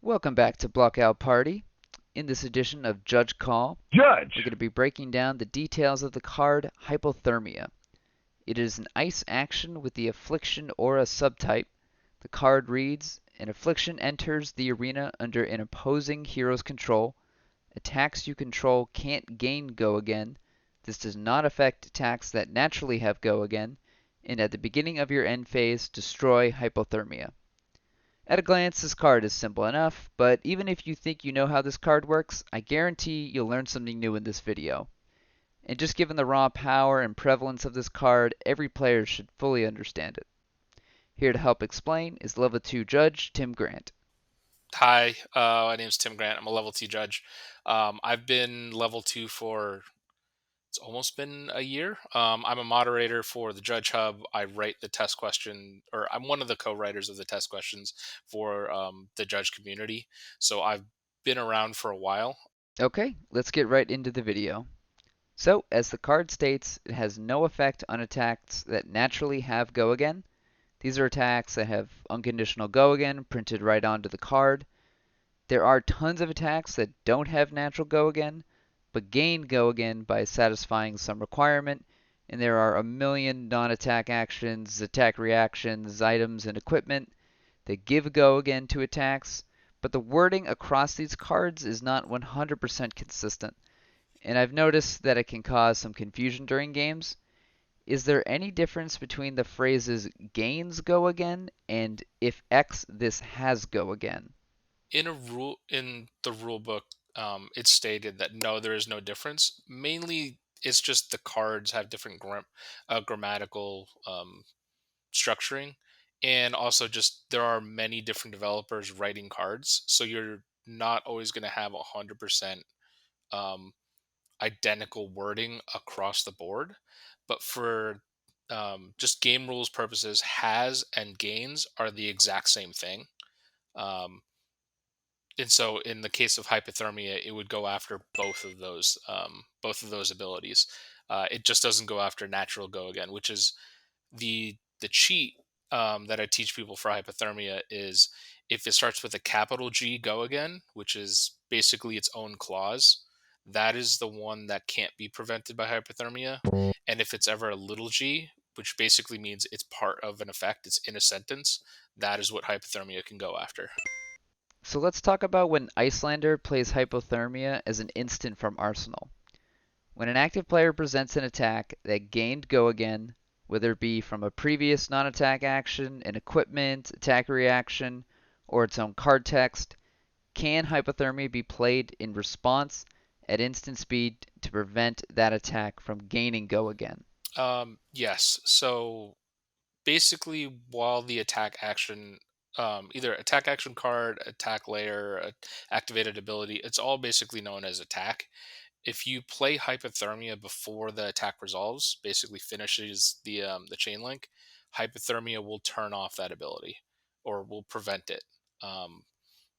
Welcome back to Blockout Party. In this edition of Judge Call, we're Judge. going to be breaking down the details of the card Hypothermia. It is an ice action with the Affliction Aura subtype. The card reads, an Affliction enters the arena under an opposing hero's control. Attacks you control can't gain Go Again. This does not affect attacks that naturally have Go Again. And at the beginning of your end phase, destroy Hypothermia. At a glance, this card is simple enough, but even if you think you know how this card works, I guarantee you'll learn something new in this video. And just given the raw power and prevalence of this card, every player should fully understand it. Here to help explain is Level 2 Judge Tim Grant. Hi, my name's Tim Grant. I'm a level 2 judge. I've been level 2 for it's almost been a year. I'm a moderator for the Judge Hub. I write the test question, or I'm one of the co-writers of the test questions for the judge community. So I've been around for a while. Okay, let's get right into the video. So, as the card states, it has no effect on attacks that naturally have Go Again. These are attacks that have unconditional Go Again printed right onto the card. There are tons of attacks that don't have natural Go Again, but gain Go Again by satisfying some requirement, and there are a million non-attack actions, attack reactions, items, and equipment that give Go Again to attacks, but the wording across these cards is not 100% consistent, and I've noticed that it can cause some confusion during games. Is there any difference between the phrases gains Go Again and if X this has Go Again? In the rule book, it's stated that no, there is no difference. Mainly, it's just the cards have different grammatical structuring, and also just there are many different developers writing cards, so you're not always going to have 100% um, identical wording across the board. But for just game rules purposes, has and gains are the exact same thing. um, and so in the case of hypothermia, it would go after both of those abilities. It just doesn't go after natural Go Again, which is the cheat that I teach people for hypothermia is if it starts with a capital G Go Again, which is basically its own clause, that is the one that can't be prevented by hypothermia. And if it's ever a little g, which basically means it's part of an effect, it's in a sentence, that is what hypothermia can go after. So let's talk about when Icelander plays Hypothermia as an instant from Arsenal. When an active player presents an attack that gained Go Again, whether it be from a previous non-attack action, an equipment, attack reaction, or its own card text, can Hypothermia be played in response at instant speed to prevent that attack from gaining Go Again? Yes. So basically, while the attack action, either attack action card, attack layer, activated ability, it's all basically known as attack. If you play hypothermia before the attack resolves, basically finishes the chain link, hypothermia will turn off that ability or will prevent it. Um,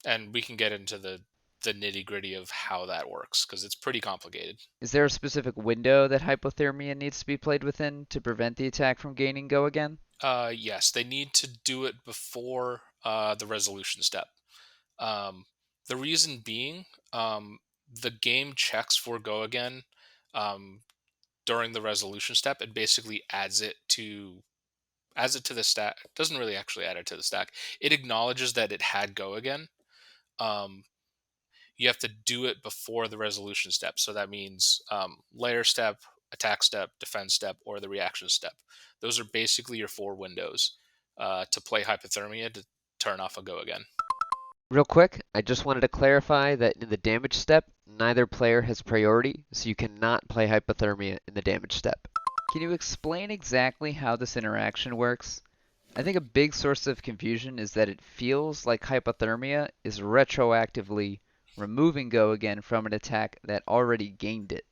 and we can get into the nitty gritty of how that works because it's pretty complicated. Is there a specific window that Hypothermia needs to be played within to prevent the attack from gaining Go Again? Yes, they need to do it before the resolution step. Um, the reason being, the game checks for Go Again um, during the resolution step. It basically adds it to the stack. It doesn't really actually add it to the stack. It acknowledges that it had Go Again. Um, you have to do it before the resolution step. So that means layer step, attack step, defense step, or the reaction step. Those are basically your four windows to play hypothermia to turn off a Go Again. Real quick, I just wanted to clarify that in the damage step, neither player has priority, so you cannot play Hypothermia in the damage step. Can you explain exactly how this interaction works? I think a big source of confusion is that it feels like Hypothermia is retroactively removing Go Again from an attack that already gained it,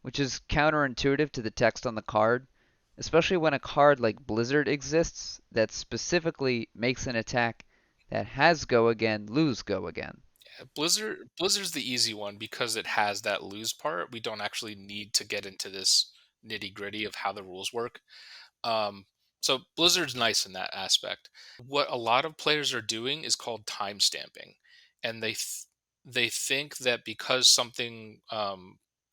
which is counterintuitive to the text on the card, especially when a card like Blizzard exists that specifically makes an attack that has Go Again lose Go Again. Blizzard's the easy one because it has that lose part. We don't actually need to get into this nitty gritty of how the rules work. Um, so Blizzard's nice in that aspect. What a lot of players are doing is called time stamping. and they think that because something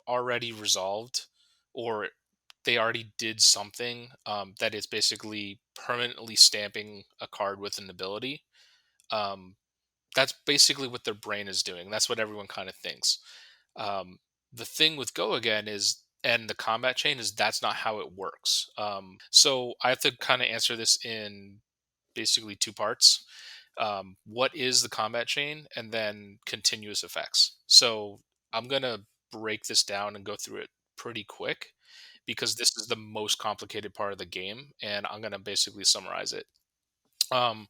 already resolved, or they already did something, that it's basically permanently stamping a card with an ability. Um, that's basically what their brain is doing. That's what everyone kind of thinks. Um, the thing with Go Again is, and the combat chain is, that's not how it works. So I have to kind of answer this in basically two parts. What is the combat chain, and then continuous effects. So I'm going to break this down and go through it pretty quick because this is the most complicated part of the game, and I'm going to basically summarize it. Um,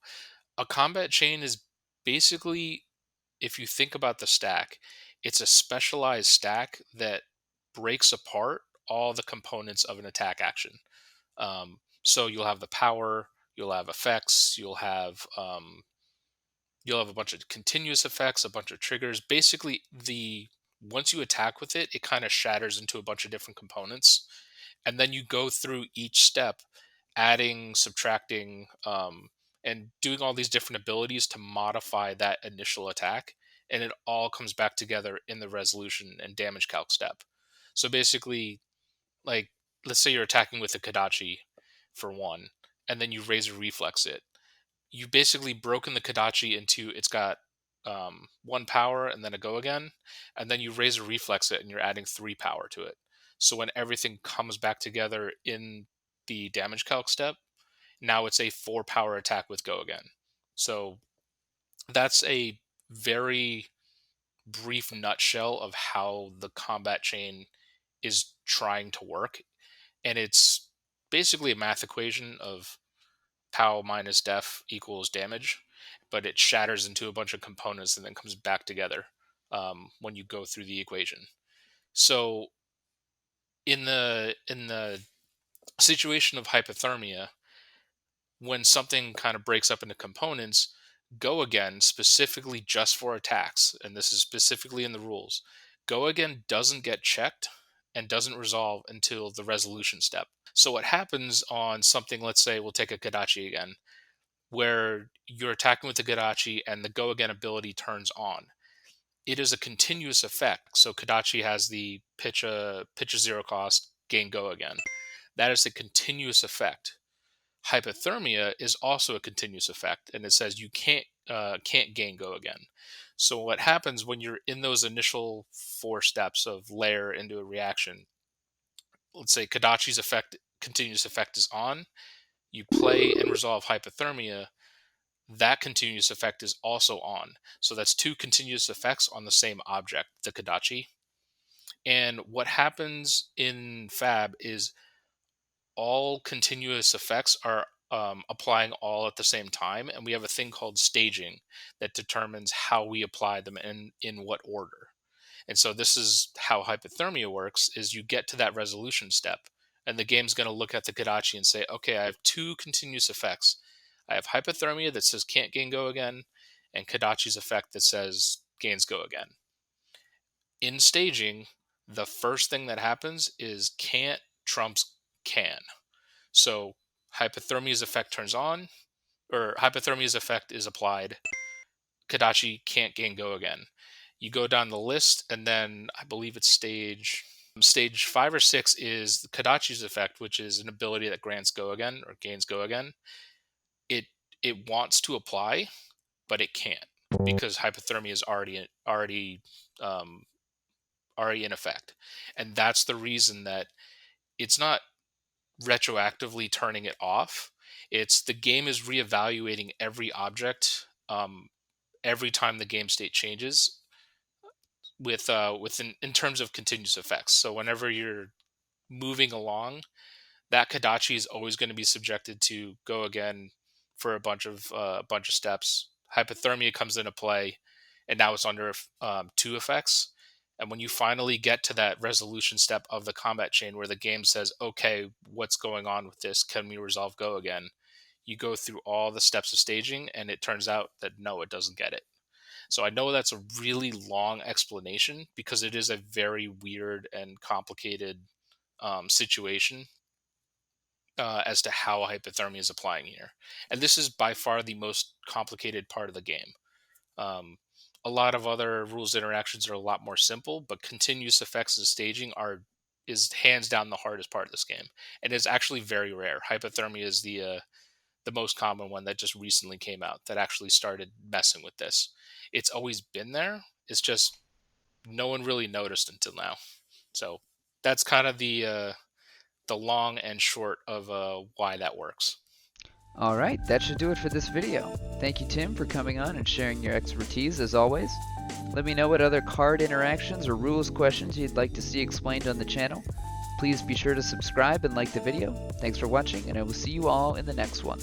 a combat chain is basically, if you think about the stack, it's a specialized stack that breaks apart all the components of an attack action. So you'll have the power, you'll have effects, you'll have a bunch of continuous effects, a bunch of triggers. Basically, the once you attack with it, it kind of shatters into a bunch of different components, and then you go through each step, adding, subtracting, and doing all these different abilities to modify that initial attack, and it all comes back together in the resolution and damage calc step. So basically, like, let's say you're attacking with a Kadachi for one, and then you razor reflex it. You basically broken the Kadachi into, it's got one power and then a go again, and then you razor reflex it and you're adding three power to it. So when everything comes back together in the damage calc step, now it's a four power attack with go again. So that's a very brief nutshell of how the combat chain is trying to work. And it's basically a math equation of pow minus def equals damage, but it shatters into a bunch of components and then comes back together when you go through the equation. So in the situation of hypothermia, when something kind of breaks up into components, go again specifically just for attacks, and this is specifically in the rules. Go again doesn't get checked and doesn't resolve until the resolution step. So what happens on something, let's say we'll take a Kadachi again, where you're attacking with the Kadachi and the go again ability turns on. It is a continuous effect. So Kadachi has the pitch a zero cost, gain go again. That is a continuous effect. Hypothermia is also a continuous effect, and it says you can't gain go again. So what happens when you're in those initial four steps of layer into a reaction? Let's say Kadachi's effect, continuous effect, is on. You play and resolve hypothermia. That continuous effect is also on. So that's two continuous effects on the same object, the Kadachi. And what happens in Fab is all continuous effects are applying all at the same time, and we have a thing called staging that determines how we apply them and in what order. And so this is how hypothermia works: is you get to that resolution step, and the game's going to look at the Kadachi and say, okay, I have two continuous effects. I have hypothermia that says can't gain go again, and Kadachi's effect that says gains go again. In staging, the first thing that happens is can't trumps can. So hypothermia's effect turns on, or hypothermia's effect is applied. Kadachi can't gain go again. You go down the list, and then I believe it's stage 5 or 6 is Kadachi's effect, which is an ability that grants go again or gains go again. It it wants to apply, but it can't because hypothermia is um, already in effect, and that's the reason that it's not retroactively turning it off. It's the game is reevaluating every object every time the game state changes in terms of continuous effects. So whenever you're moving along, that Kadachi is always going to be subjected to go again for a bunch of steps. Hypothermia comes into play, and now it's under two effects. And when you finally get to that resolution step of the combat chain, where the game says, "Okay, what's going on with this? Can we resolve go again?" You go through all the steps of staging, and it turns out that no, it doesn't get it. So I know that's a really long explanation because it is a very weird and complicated situation as to how hypothermia is applying here. And this is by far the most complicated part of the game. Um, A lot of other rules interactions are a lot more simple, but continuous effects and staging is hands down the hardest part of this game, and it's actually very rare. Hypothermia is the most common one that just recently came out that actually started messing with this. It's always been there. It's just no one really noticed until now. So that's kind of the long and short of why that works. Alright, that should do it for this video. Thank you, Tim, for coming on and sharing your expertise as always. Let me know what other card interactions or rules questions you'd like to see explained on the channel. Please be sure to subscribe and like the video. Thanks for watching, and I will see you all in the next one.